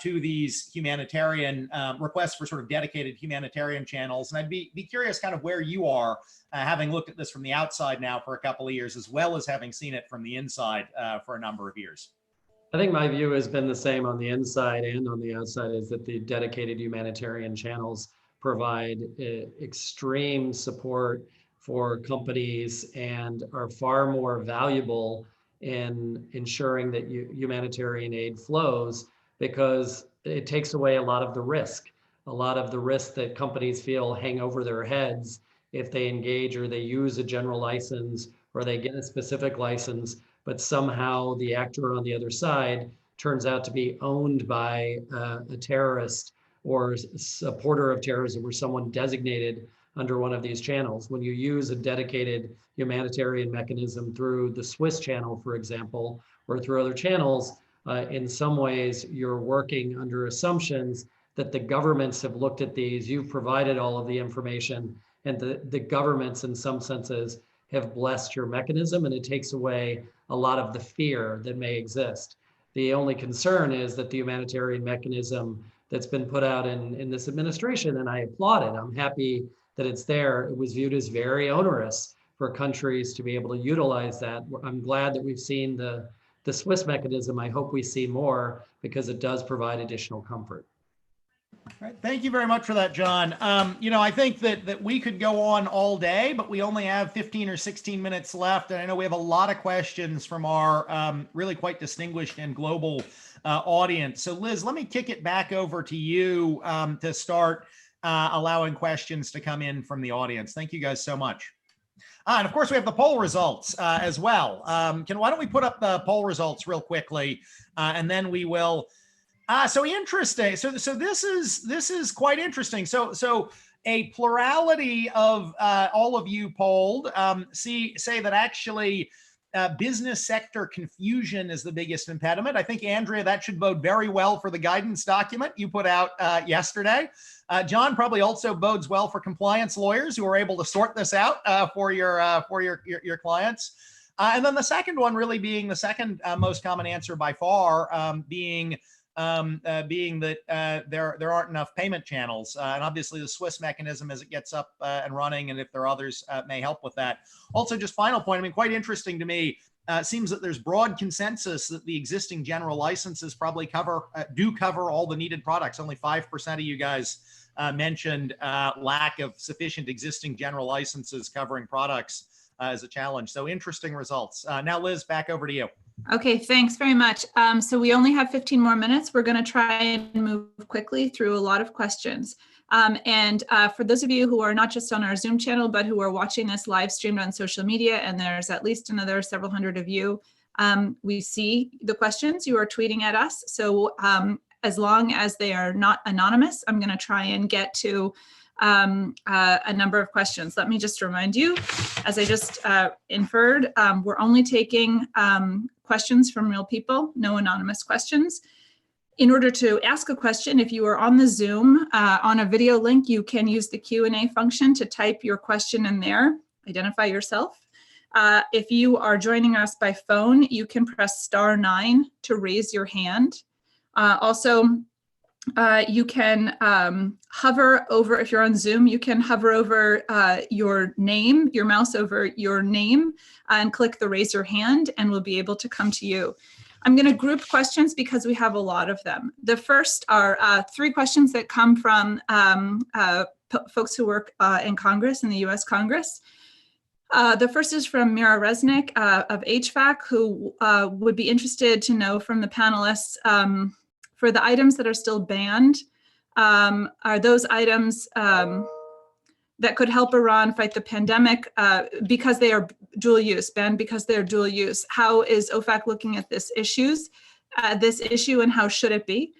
to these humanitarian requests for sort of dedicated humanitarian channels. And I'd be curious kind of where you are, having looked at this from the outside now for a couple of years, as well as having seen it from the inside for a number of years. I think my view has been the same on the inside and on the outside, is that the dedicated humanitarian channels provide extreme support for companies and are far more valuable in ensuring that humanitarian aid flows, because it takes away a lot of the risk that companies feel hang over their heads if they engage or they use a general license or they get a specific license, but somehow the actor on the other side turns out to be owned by a terrorist or supporter of terrorism or someone designated under one of these channels. When you use a dedicated humanitarian mechanism through the Swiss channel, for example, or through other channels, in some ways you're working under assumptions that the governments have looked at these, you've provided all of the information, and the governments in some senses have blessed your mechanism, and it takes away a lot of the fear that may exist. The only concern is that the humanitarian mechanism that's been put out in this administration, and I applaud it, I'm happy that it's there, it was viewed as very onerous for countries to be able to utilize that. I'm glad that we've seen the Swiss mechanism. I hope we see more, because it does provide additional comfort. All right. Thank you very much for that, John. You know, I think that we could go on all day, but we only have 15 or 16 minutes left. And I know we have a lot of questions from our really quite distinguished and global audience. So Liz, let me kick it back over to you to start allowing questions to come in from the audience. Thank you guys so much. And of course, we have the poll results as well. Why don't we put up the poll results real quickly, and then we will. So interesting. So this is quite interesting. So a plurality of all of you polled say that actually business sector confusion is the biggest impediment. I think, Andrea, that should bode very well for the guidance document you put out yesterday. John, probably also bodes well for compliance lawyers who are able to sort this out for your clients. And then the second one really being the second most common answer by far, being that there aren't enough payment channels. And obviously the Swiss mechanism, as it gets up and running, and if there are others, may help with that. Also, just final point, I mean, quite interesting to me, seems that there's broad consensus that the existing general licenses probably do cover all the needed products. Only 5% of you guys mentioned lack of sufficient existing general licenses covering products as a challenge. So interesting results. Now, Liz, back over to you. Okay, thanks very much. So we only have 15 more minutes. We're going to try and move quickly through a lot of questions. And for those of you who are not just on our Zoom channel, but who are watching this live streamed on social media, and there's at least another several hundred of you, we see the questions you are tweeting at us. So as long as they are not anonymous, I'm going to try and get to a number of questions. Let me just remind you, as I just inferred, we're only taking questions from real people, no anonymous questions. In order to ask a question, if you are on the Zoom on a video link, you can use the Q&A function to type your question in there, identify yourself. If you are joining us by phone, you can press *9 to raise your hand. Also, you can hover over, if you're on Zoom, you can hover over your name, your mouse over your name, and click the raise your hand, and we'll be able to come to you. I'm going to group questions because we have a lot of them. The first are 3 questions that come from folks who work in Congress, in the US Congress. The first is from Mira Resnick of HVAC, who would be interested to know from the panelists, for the items that are still banned, are those items that could help Iran fight the pandemic because they are dual use, banned because they're dual use? How is OFAC looking at this issue, and how should it be?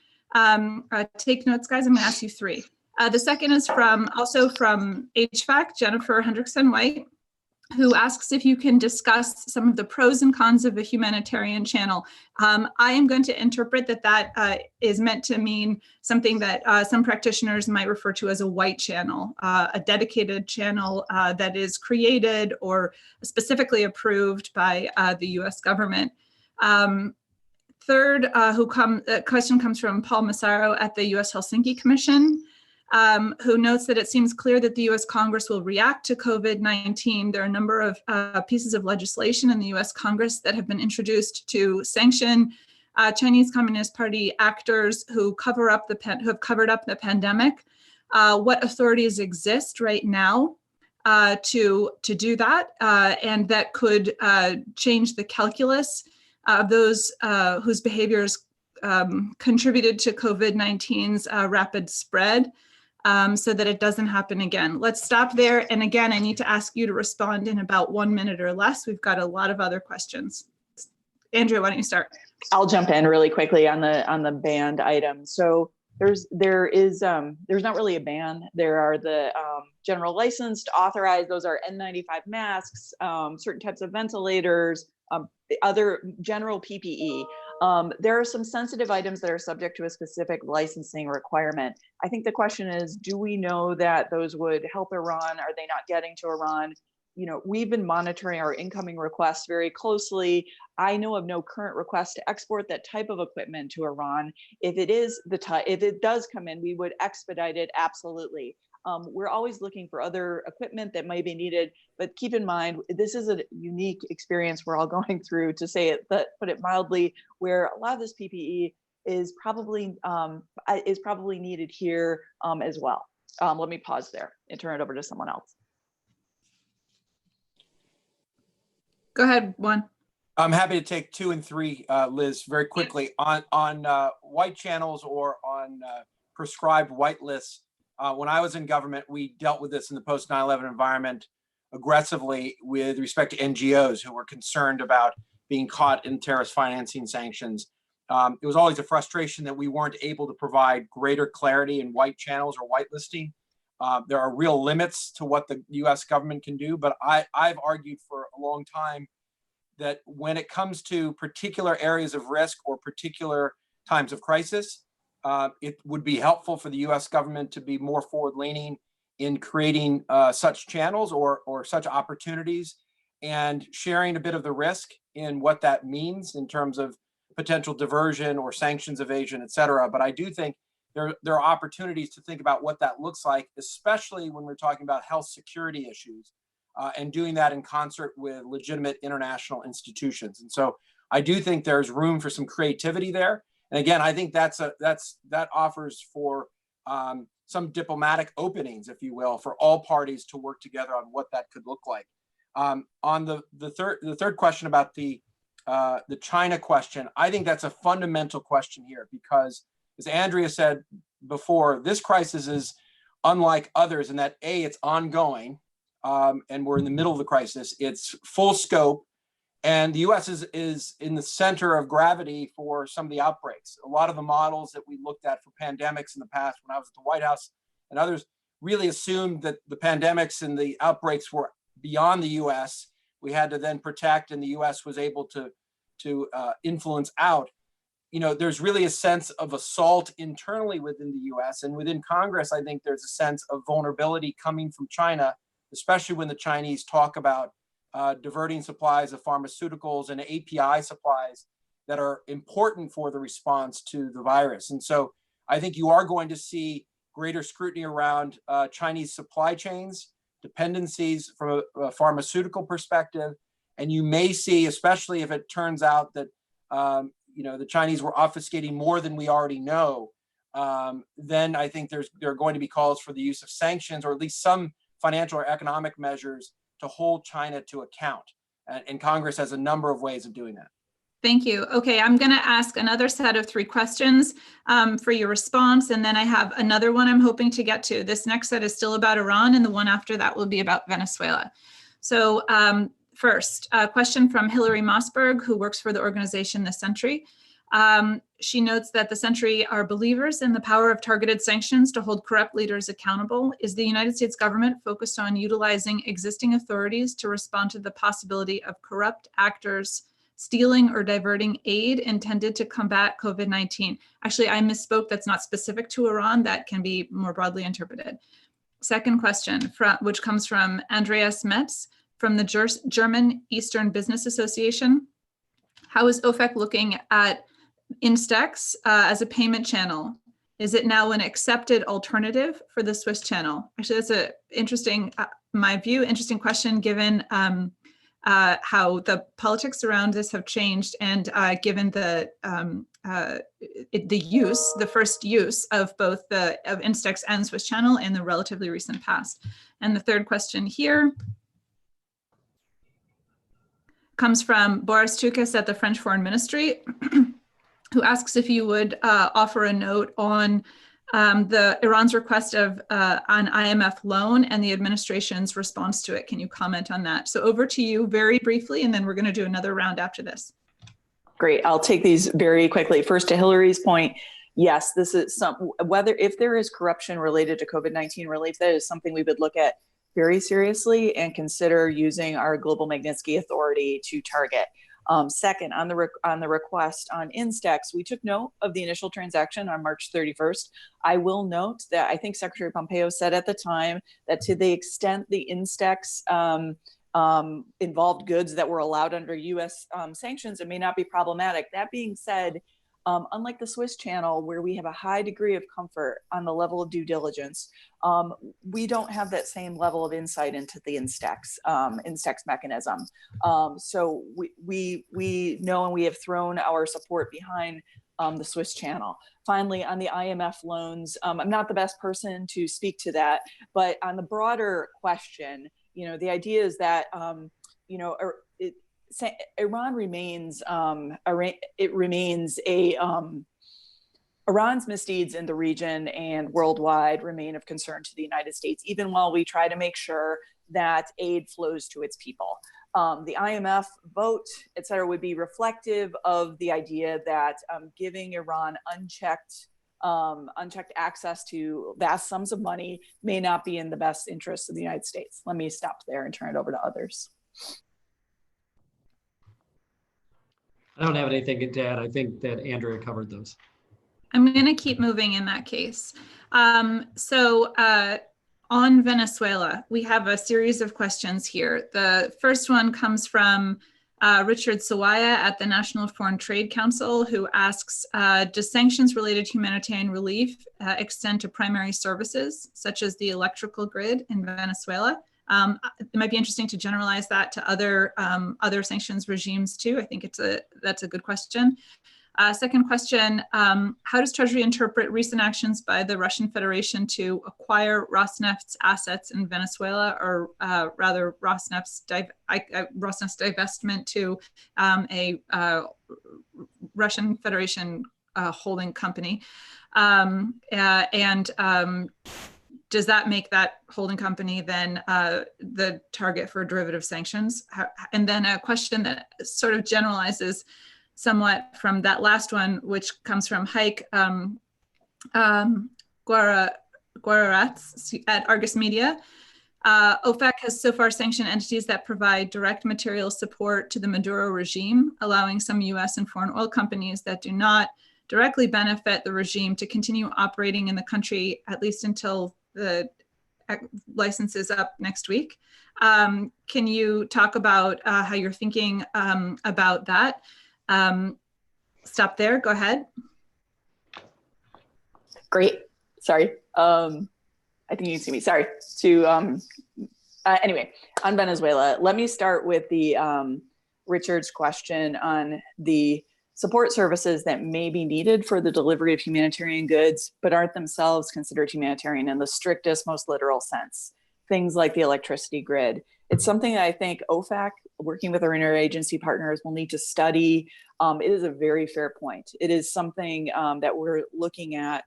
Take notes, guys. I'm going to ask you 3. The second is also from HVAC, Jennifer Hendrickson-White, who asks if you can discuss some of the pros and cons of a humanitarian channel. I am going to interpret that is meant to mean something that some practitioners might refer to as a white channel, a dedicated channel that is created or specifically approved by the US government. Third, question comes from Paul Massaro at the US Helsinki Commission, who notes that it seems clear that the US Congress will react to COVID-19. There are a number of pieces of legislation in the US Congress that have been introduced to sanction Chinese Communist Party actors who have covered up the pandemic. What authorities exist right now to do that, and that could change the calculus of those whose behaviors contributed to COVID-19's rapid spread, so that it doesn't happen again. Let's stop there. And again, I need to ask you to respond in about 1 minute or less. We've got a lot of other questions. Andrea, why don't you start? I'll jump in really quickly on the banned item. So there's not really a ban. There are the general licensed, authorized. Those are N95 masks, certain types of ventilators, other general PPE. There are some sensitive items that are subject to a specific licensing requirement. I think the question is, do we know that those would help Iran? Are they not getting to Iran? You know, we've been monitoring our incoming requests very closely. I know of no current request to export that type of equipment to Iran. If it does come in, we would expedite it, absolutely. We're always looking for other equipment that might be needed, but keep in mind, this is a unique experience we're all going through, to say it, put it mildly, where a lot of this PPE is probably needed here as well. Let me pause there and turn it over to someone else. Go ahead, Juan. I'm happy to take 2 and 3, Liz, very quickly. On white channels or on prescribed white lists. When I was in government, we dealt with this in the post 9/11 environment aggressively with respect to NGOs who were concerned about being caught in terrorist financing sanctions. It was always a frustration that we weren't able to provide greater clarity in white channels or whitelisting. There are real limits to what the US government can do, but I've argued for a long time that when it comes to particular areas of risk or particular times of crisis, it would be helpful for the US government to be more forward-leaning in creating such channels or such opportunities and sharing a bit of the risk in what that means in terms of potential diversion or sanctions evasion, et cetera. But I do think there are opportunities to think about what that looks like, especially when we're talking about health security issues and doing that in concert with legitimate international institutions. And so I do think there's room for some creativity there. And again, I think that offers for some diplomatic openings, if you will, for all parties to work together on what that could look like. On the third question about the China question, I think that's a fundamental question here because, as Andrea said before, this crisis is unlike others in that it's ongoing, and we're in the middle of the crisis. It's full scope. And the US is in the center of gravity for some of the outbreaks. A lot of the models that we looked at for pandemics in the past, when I was at the White House and others, really assumed that the pandemics and the outbreaks were beyond the US. We had to then protect, and the US was able to influence out. You know, there's really a sense of assault internally within the US, and within Congress, I think there's a sense of vulnerability coming from China, especially when the Chinese talk about diverting supplies of pharmaceuticals and API supplies that are important for the response to the virus. And so I think you are going to see greater scrutiny around Chinese supply chains, dependencies from a pharmaceutical perspective. And you may see, especially if it turns out that you know, the Chinese were obfuscating more than we already know, then I think there are going to be calls for the use of sanctions, or at least some financial or economic measures to hold China to account. And Congress has a number of ways of doing that. Thank you. Okay, I'm going to ask another set of 3 questions for your response, and then I have another one I'm hoping to get to. This next set is still about Iran, and the one after that will be about Venezuela. So first, a question from Hillary Mossberg, who works for the organization The Sentry. She notes that The Sentry are believers in the power of targeted sanctions to hold corrupt leaders accountable. Is the United States government focused on utilizing existing authorities to respond to the possibility of corrupt actors stealing or diverting aid intended to combat COVID-19? Actually, I misspoke. That's not specific to Iran. That can be more broadly interpreted. Second question, which comes from Andrea Metz from the German Eastern Business Association. How is OFAC looking at Instex as a payment channel? Is it now an accepted alternative for the Swiss channel? Actually, that's a interesting, my view, interesting question given how the politics around this have changed, and given the first use of both of Instex and Swiss channel in the relatively recent past. And the third question here comes from Boris Tukis at the French Foreign Ministry, who asks if you would offer a note on Iran's request of an IMF loan and the administration's response to it. Can you comment on that? So over to you very briefly, and then we're going to do another round after this. Great. I'll take these very quickly. First, to Hillary's point, yes, this is if there is corruption related to COVID-19 relief, that is something we would look at very seriously and consider using our global Magnitsky authority to target. Second, on the request on Instex, we took note of the initial transaction on March 31st. I will note that I think Secretary Pompeo said at the time that to the extent the Instex involved goods that were allowed under U.S. sanctions, it may not be problematic. That being said, unlike the Swiss channel, where we have a high degree of comfort on the level of due diligence, we don't have that same level of insight into the Instex mechanism. So we know, and we have thrown our support behind the Swiss channel. Finally, on the IMF loans, I'm not the best person to speak to that, but on the broader question, you know, the idea is that, you know, Iran remains Iran's misdeeds in the region and worldwide remain of concern to the United States, even while we try to make sure that aid flows to its people. The IMF vote, et cetera, would be reflective of the idea that giving Iran unchecked access to vast sums of money may not be in the best interest of the United States. Let me stop there and turn it over to others. I don't have anything to add. I think that Andrea covered those. I'm going to keep moving in that case. On Venezuela, we have a series of questions here. The first one comes from Richard Sawaya at the National Foreign Trade Council, who asks, does sanctions-related humanitarian relief extend to primary services, such as the electrical grid in Venezuela? It might be interesting to generalize that to other sanctions regimes too. I think that's a good question. Second question, how does Treasury interpret recent actions by the Russian Federation to acquire Rosneft's assets in Venezuela, or rather Rosneft's divestment to a Russian Federation holding company? Does that make that holding company then the target for derivative sanctions? And then a question that sort of generalizes somewhat from that last one, which comes from Haik Guaratz at Argus Media. OFAC has so far sanctioned entities that provide direct material support to the Maduro regime, allowing some US and foreign oil companies that do not directly benefit the regime to continue operating in the country, at least until the license is up next week. Can you talk about how you're thinking about that? Stop there, go ahead. Great, sorry. I think you can see me, sorry. Anyway, on Venezuela, let me start with the Richard's question on the support services that may be needed for the delivery of humanitarian goods, but aren't themselves considered humanitarian in the strictest, most literal sense. Things like the electricity grid. It's something that I think OFAC, working with our interagency partners, will need to study. It is a very fair point. It is something that we're looking at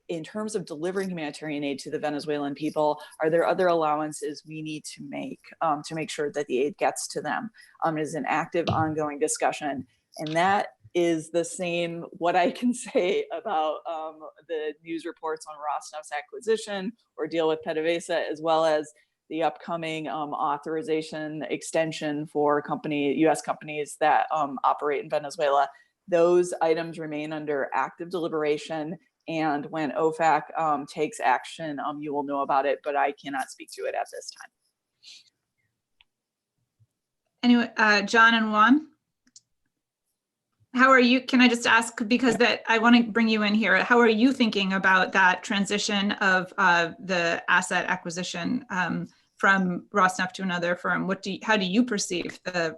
in terms of delivering humanitarian aid to the Venezuelan people. Are there other allowances we need to make sure that the aid gets to them? It is an active, ongoing discussion. And that is the same, what I can say about the news reports on Rosneft's acquisition or deal with PDVSA, as well as the upcoming authorization extension for US companies that operate in Venezuela. Those items remain under active deliberation. And when OFAC takes action, you will know about it, but I cannot speak to it at this time. Anyway, John and Juan, how are you? Can I just ask, because that I want to bring you in here. How are you thinking about that transition of the asset acquisition from Rosneft to another firm? How do you perceive the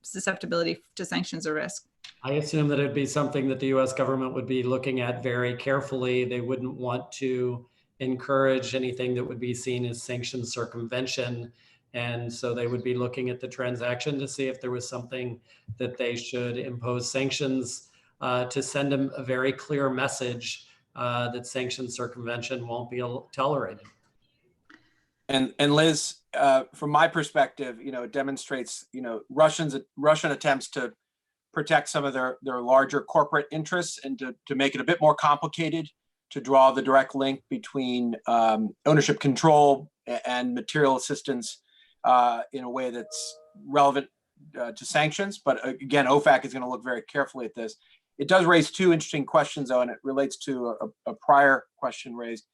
susceptibility to sanctions or risk? I assume that it'd be something that the US government would be looking at very carefully. They wouldn't want to encourage anything that would be seen as sanctions circumvention. And so they would be looking at the transaction to see if there was something that they should impose sanctions to send them a very clear message that sanctions circumvention won't be tolerated. And Liz, from my perspective, it demonstrates, Russian attempts to protect some of their larger corporate interests and to make it a bit more complicated, to draw the direct link between ownership control and material assistance in a way that's relevant to sanctions. But again, OFAC is going to look very carefully at this. It does raise two interesting questions, though, and it relates to a prior question raised.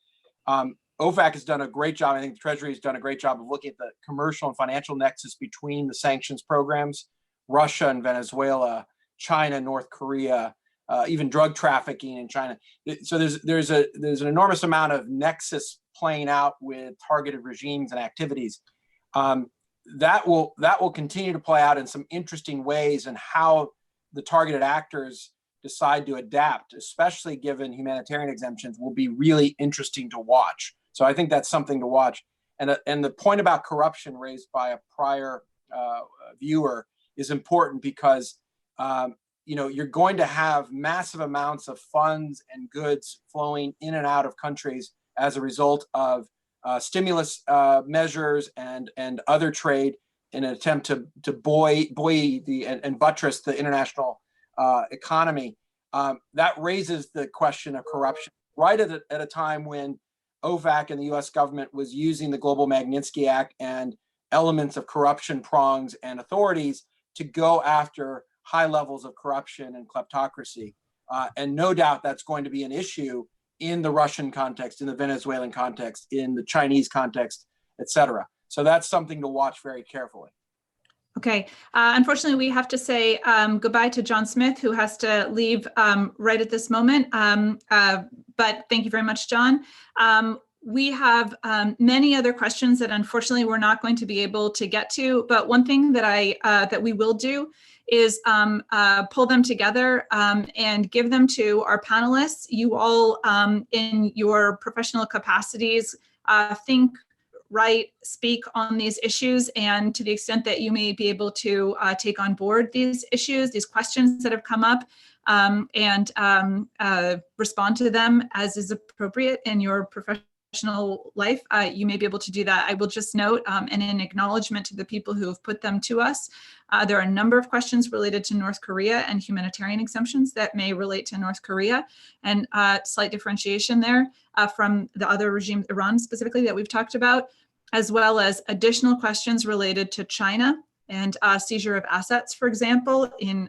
OFAC has done a great job. I think the Treasury has done a great job of looking at the commercial and financial nexus between the sanctions programs, Russia and Venezuela, China, North Korea, even drug trafficking in China. So there's an enormous amount of nexus playing out with targeted regimes and activities. That will continue to play out in some interesting ways, and how the targeted actors decide to adapt, especially given humanitarian exemptions, will be really interesting to watch. So I think that's something to watch. And the point about corruption raised by a prior viewer is important, because you're going to have massive amounts of funds and goods flowing in and out of countries as a result of stimulus measures and other trade in an attempt to buoy and buttress the international economy. That raises the question of corruption right at a time when OFAC and the US government was using the Global Magnitsky Act and elements of corruption prongs and authorities to go after high levels of corruption and kleptocracy. And no doubt that's going to be an issue in the Russian context, in the Venezuelan context, in the Chinese context, et cetera. So that's something to watch very carefully. Okay. Unfortunately, we have to say goodbye to John Smith, who has to leave right at this moment. But thank you very much, John. We have many other questions that unfortunately we're not going to be able to get to. But one thing that that we will do is pull them together and give them to our panelists. You all, in your professional capacities, think, write, speak on these issues, and to the extent that you may be able to take on board these issues, these questions that have come up, and respond to them as is appropriate in your professional professional life, you may be able to do that. I will just note, and in acknowledgement to the people who have put them to us, there are a number of questions related to North Korea and humanitarian exemptions that may relate to North Korea, and slight differentiation there from the other regime, Iran specifically, that we've talked about, as well as additional questions related to China and seizure of assets, for example, in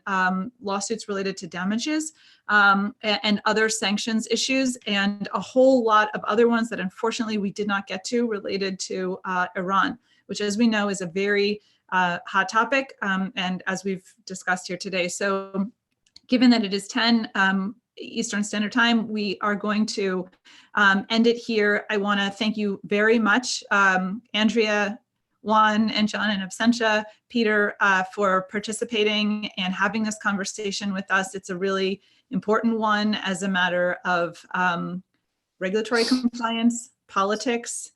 lawsuits related to damages, and other sanctions issues, and a whole lot of other ones that unfortunately we did not get to related to Iran, which, as we know, is a very hot topic, and as we've discussed here today. So given that it is 10 Eastern Standard Time, we are going to end it here. I want to thank you very much, Andrea, Juan, and John in absentia, Peter, for participating and having this conversation with us. It's a really important one as a matter of regulatory compliance, politics,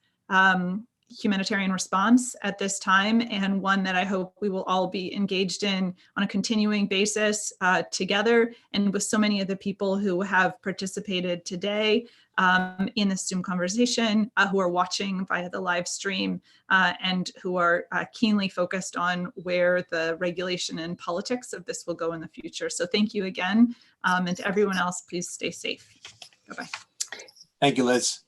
humanitarian response at this time, and one that I hope we will all be engaged in on a continuing basis together, and with so many of the people who have participated today in this Zoom conversation, who are watching via the live stream, and who are keenly focused on where the regulation and politics of this will go in the future. So thank you again, and to everyone else, please stay safe. Bye-bye. Thank you, Liz.